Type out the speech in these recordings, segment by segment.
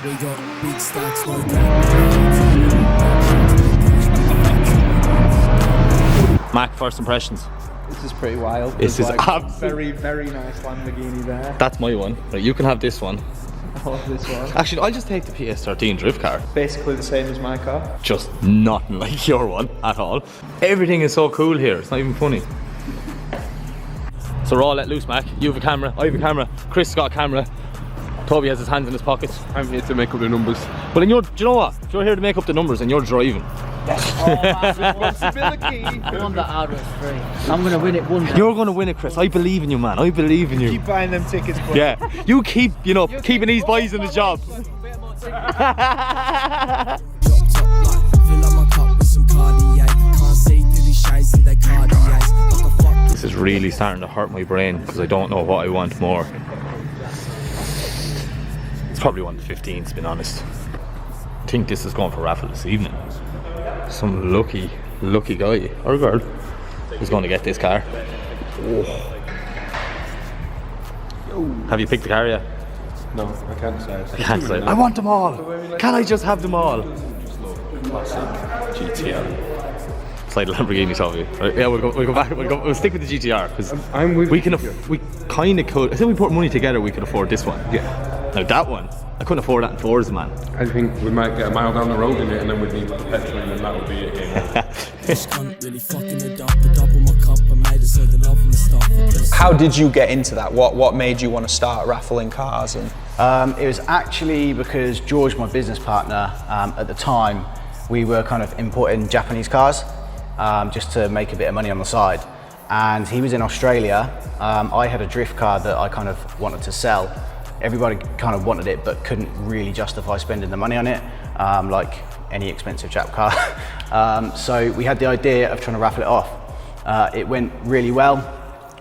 We got big stacks like Mac, first impressions. This is pretty wild. This is like very, very nice Lamborghini there. That's my one. Right, you can have this one. I love this one. Actually, I'll just take the PS13 drift car. Basically the same as my car. Just nothing like your one at all. Everything is so cool here. It's not even funny. So we're all let loose, Mac. You have a camera. I have a camera. Chris has got a camera. Toby has his hands in his pockets. I'm here to make up the numbers. Well, then do you know what? You're here to make up the numbers and you're driving. Yes. Oh, responsibility. I won that out of free. I'm gonna win it one day. You're gonna win it, Chris. I believe in you, man. I believe in you. Keep buying them tickets, buddy. Yeah. You keep, keeping these boys in the job. This is really starting to hurt my brain because I don't know what I want more. It's probably one of the 15s, to be honest. I think this is going for raffle this evening. Some lucky guy or girl who's going to get this car. Oh. Have you picked the car yet? No, I can't say. I can't say. I want them all. Can I just have them all? Classic GTR. It's like Lamborghini, Toby. Right, yeah, we'll go back. We'll stick with the GTR because we kind of could. I think we put money together. We could afford this one. Yeah. Now that one, I couldn't afford that in fours, man. I think we might get a mile down the road in it, and then we'd need to put petrol in, and that would be it. How did you get into that? What made you want to start raffling cars? And it was actually because George, my business partner, at the time, we were kind of importing Japanese cars just to make a bit of money on the side. And he was in Australia. I had a drift car that I kind of wanted to sell. Everybody kind of wanted it, but couldn't really justify spending the money on it, like any expensive Jap car. So we had the idea of trying to raffle it off. It went really well.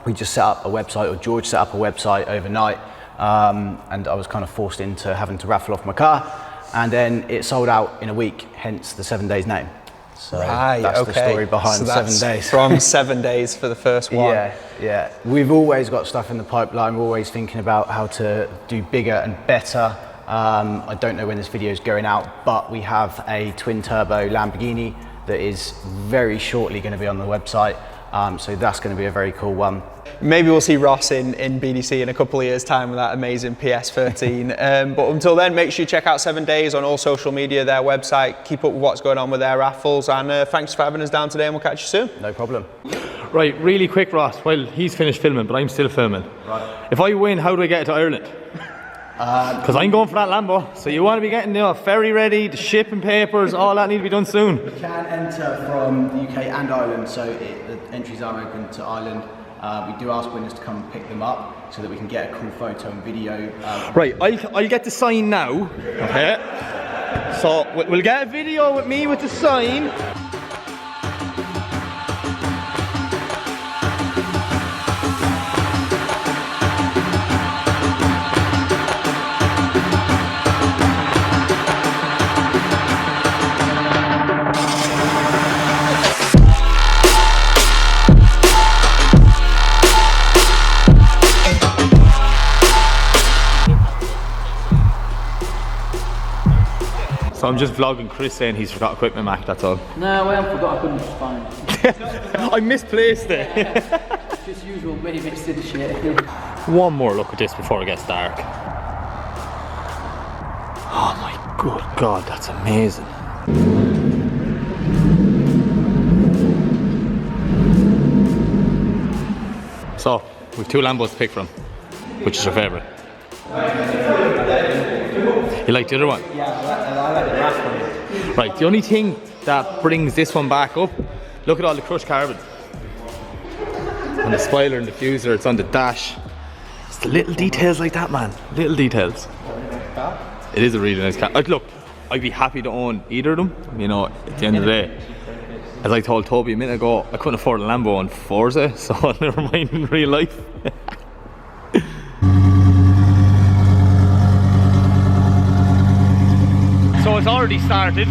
We just set up a website, or George set up a website overnight, and I was kind of forced into having to raffle off my car. And then it sold out in a week, hence the 7 days name. So that's the story behind 7 days. From 7 days for the first one. Yeah. We've always got stuff in the pipeline. We're always thinking about how to do bigger and better. I don't know when this video is going out, but we have a twin turbo Lamborghini that is very shortly going to be on the website. So that's going to be a very cool one. Maybe we'll see Ross in BDC in a couple of years' time with that amazing PS13. But until then, make sure you check out 7 Days on all social media, their website, keep up with what's going on with their raffles, and thanks for having us down today, and we'll catch you soon. No problem. Right, really quick, Ross. Well, he's finished filming, but I'm still filming. Right. If I win, how do I get to Ireland? Because I'm going for that Lambo. So you want to be getting the ferry ready, the shipping papers, all that need to be done soon. You can enter from the UK and Ireland, so the entries are open to Ireland. We do ask winners to come and pick them up so that we can get a cool photo and video. Right, I'll get the sign now, okay? So we'll get a video with me with the sign. So I'm just vlogging Chris saying he's forgot equipment, Mac, that's all. No, I haven't forgot, I couldn't just find it. I misplaced it. Just usual me mixing the shit. One more look at this before it gets dark. Oh my good God, that's amazing. So, we've two Lambos to pick from. Which is your favourite? You like the other one? Yeah, I like the Raffle. Right, the only thing that brings this one back up, look at all the crushed carbon. On the spoiler and diffuser, it's on the dash. It's the little details like that, man. Little details. It is a really nice car. Look, I'd be happy to own either of them, you know, at the end of the day. As I told Toby a minute ago, I couldn't afford a Lambo on Forza, so never mind in real life. So it's already started.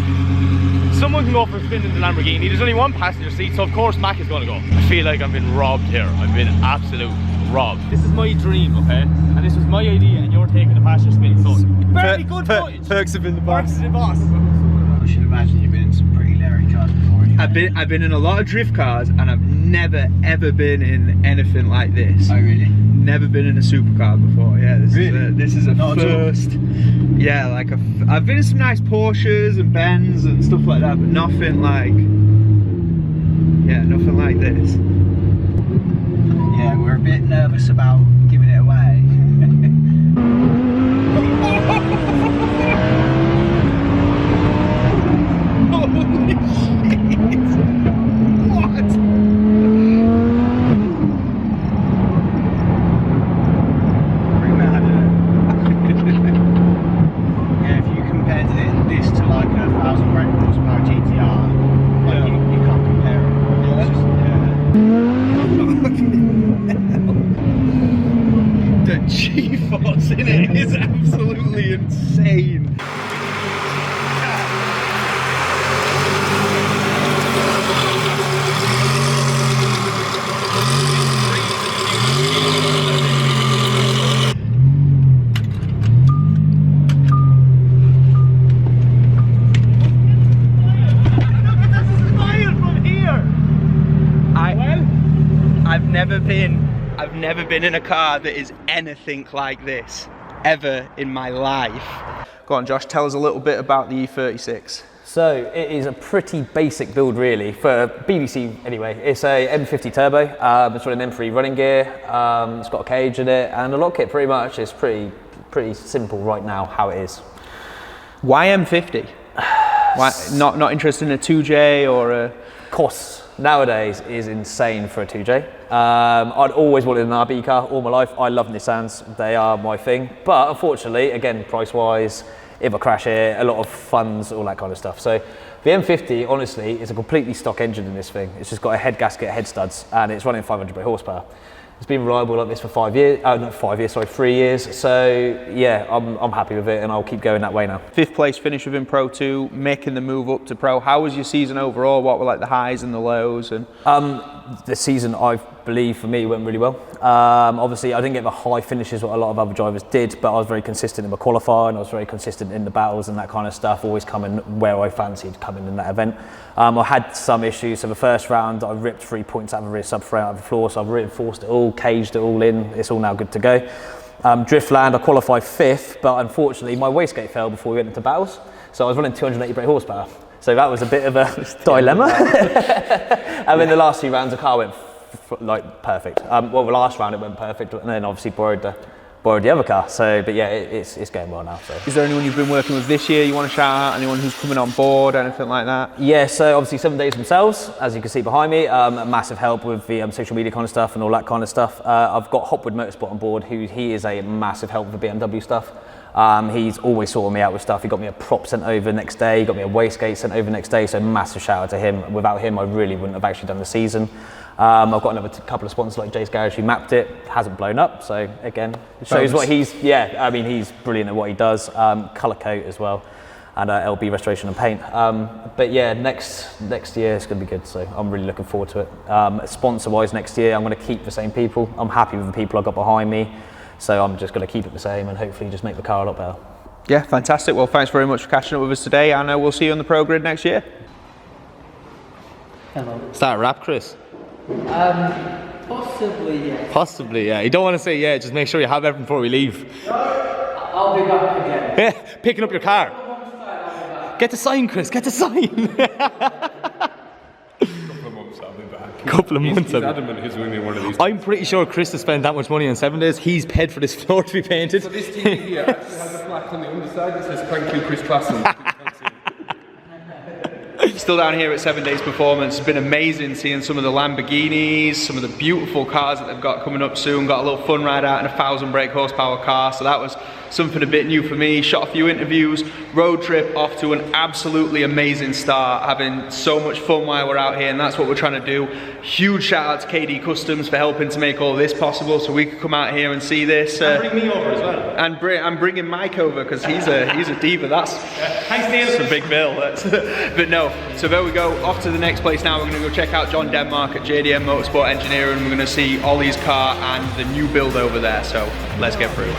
Someone can go for a spin in the Lamborghini. There's only one passenger seat, so of course Mac is going to go. I feel like I've been robbed here. I've been absolute robbed. This is my dream, okay? And this was my idea, and you're taking the passenger seat. So very good footage. Perks have been the boss. Perks is the boss. I should imagine you've been in some pretty leery cars before. I've been in a lot of drift cars, and I've never ever been in anything like this. Oh really? Never been in a supercar before. Yeah, this is a Not at all? first. Yeah, like I've been in some nice Porsches and Benz and stuff like that, but nothing like this. Yeah, we're a bit nervous about giving it away. Holy shit! What? Pretty mad, yeah, if you compared this to like a 1,000 brake horsepower GTR, like you can't compare it. Yeah. It's just, The G-force in it is absolutely insane. I've never been in a car that is anything like this ever in my life. Go on, Josh, tell us a little bit about the E36. So it is a pretty basic build really, for BBC anyway. It's a M50 turbo, it's running M3 running gear, it's got a cage in it and a lock kit pretty much. It's pretty simple right now how it is. Why M50? Why not interested in a 2J or a... Costs nowadays is insane for a 2J. I'd always wanted an RB car all my life. I love Nissans, they are my thing. But unfortunately, again, price-wise, if I crash it, a lot of funds, all that kind of stuff. So the M50, honestly, is a completely stock engine in this thing. It's just got a head gasket, head studs, and it's running 500 brake horsepower. It's been reliable like this for 5 years, not 5 years, sorry, 3 years. So yeah, I'm happy with it and I'll keep going that way now. 5th place finish within Pro 2, making the move up to Pro. How was your season overall? What were like the highs and the lows? And the season, I believe, for me, went really well. Obviously, I didn't get the high finishes what a lot of other drivers did, but I was very consistent in my qualifying. I was very consistent in the battles and that kind of stuff, always coming where I fancied coming in that event. I had some issues. So the first round, I ripped 3 points out of the rear subframe out of the floor, so I've reinforced it all, caged it all in. It's all now good to go. Driftland, I qualified 5th, but unfortunately, my wastegate fell before we went into battles. So I was running 280 brake horsepower. So that was a bit of a dilemma. And then the last 2 rounds, the car went like perfect. Well, the last round it went perfect, and then obviously borrowed the other car. So, but yeah, it's going well now. So. Is there anyone you've been working with this year you want to shout out? Anyone who's coming on board? Anything like that? Yeah, so obviously 7 Days themselves, as you can see behind me, massive help with the social media kind of stuff and all that kind of stuff. I've got Hopwood Motorsport on board, he is a massive help with the BMW stuff. He's always sorting me out with stuff. He got me a prop sent over next day, he got me a wastegate sent over next day, so massive shout out to him. Without him, I really wouldn't have actually done the season. I've got another couple of sponsors like Jay's Garage who mapped it, hasn't blown up, so again, it shows what he's brilliant at what he does. Colour coat as well, and LB restoration and paint. But yeah, next year it's going to be good, so I'm really looking forward to it. Sponsor-wise next year, I'm going to keep the same people. I'm happy with the people I've got behind me, so I'm just going to keep it the same and hopefully just make the car a lot better. Yeah, fantastic. Well, thanks very much for catching up with us today, and we'll see you on the Pro Grid next year. Hello. Start a rap, Chris. Possibly, yes. Possibly, yeah. You don't want to say yeah, just make sure you have everything before we leave. I'll be back again. Yeah, picking up your car. Get the sign, Chris, get the sign. Couple of months, I'll be back. couple of months. He's adamant he's winning one of these. I'm pretty sure Chris has spent that much money on 7 days. He's paid for this floor to be painted. So this TV here actually has a plaque on the underside that says "Thank you, Chris Classen." Still down here at 7 Days Performance. It's been amazing seeing some of the Lamborghinis, some of the beautiful cars that they've got coming up soon. Got a little fun ride out in a 1,000 brake horsepower car, so that was something a bit new for me. Shot a few interviews, road trip off to an absolutely amazing start, having so much fun while we're out here, and that's what we're trying to do. Huge shout out to KD Customs for helping to make all this possible so we could come out here and see this. Bring me over as well. And I'm bringing Mike over because he's a diva. That's a big bill. But no, so there we go. Off to the next place now. We're going to go check out John Denmark at JDM Motorsport Engineering. We're going to see Ollie's car and the new build over there. So let's get through.